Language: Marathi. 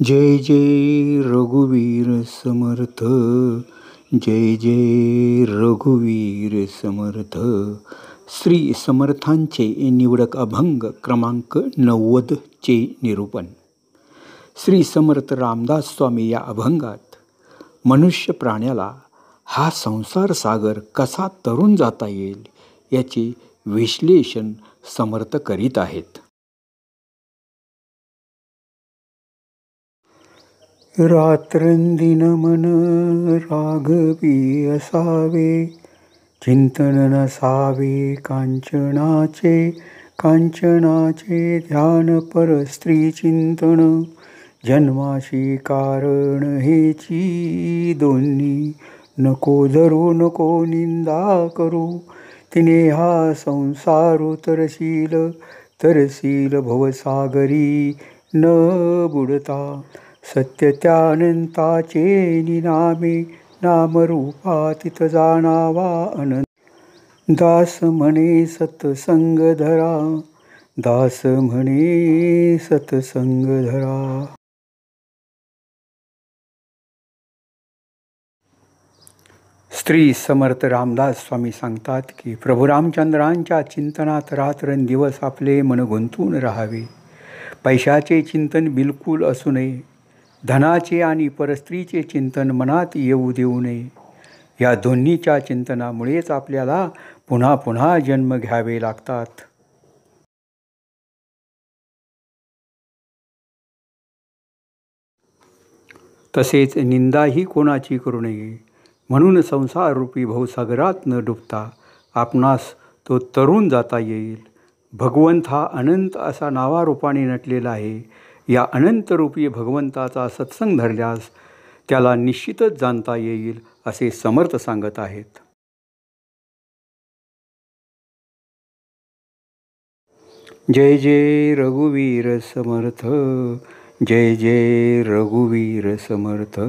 जय जय रघुवीर समर्थ, जय जय रघुवीर समर्थ. श्री समर्थांचे निवडक अभंग क्रमांक 90 चे निरूपण. श्री समर्थ रामदास स्वामी या अभंगात मनुष्य प्राण्याला हा संसार सागर कसा तरून जाता येईल याचे विश्लेषण समर्थ करीत आहेत. रात्रंदिन मन राघवी असावे, चिंतन नसावे कांचनाचे. कांचनाचे ध्यान पर स्त्री चिंतन, जन्माशी कारण हेची दोन्ही. नको धरू नको निंदा करू, तिने हा संसार तरसील भवसागरी न बुडता. सत्य त्यानंताचे निनामे, नामरूपा तिथ जाणावा अनंत. दास म्हणे सत्संग धरा, दास म्हणे सत्संग धरा. श्री समर्थ रामदास स्वामी सांगतात की प्रभू रामचंद्रांच्या चिंतनात रात्रंदिवस आपले मन गुंतून राहावे. पैशाचे चिंतन बिलकुल असू नये. धनाचे आणि परस्त्रीचे चिंतन मनात येऊ देऊ नये. या दोन्हीच्या चिंतनामुळेच आपल्याला पुन्हा पुन्हा जन्म घ्यावे लागतात. तसेच निंदाही कोणाची करू नये. म्हणून संसाररूपी भवसागरात न डुबता आपणास तो तरून जाता येईल. भगवंत हा अनंत असा नावारूपाने नटलेला आहे. या अनंतरूपी भगवंताचा सत्संग धरल्यास त्याला निश्चितच जाणता येईल असे समर्थ सांगत आहेत. जय जय रघुवीर समर्थ, जय जय रघुवीर समर्थ.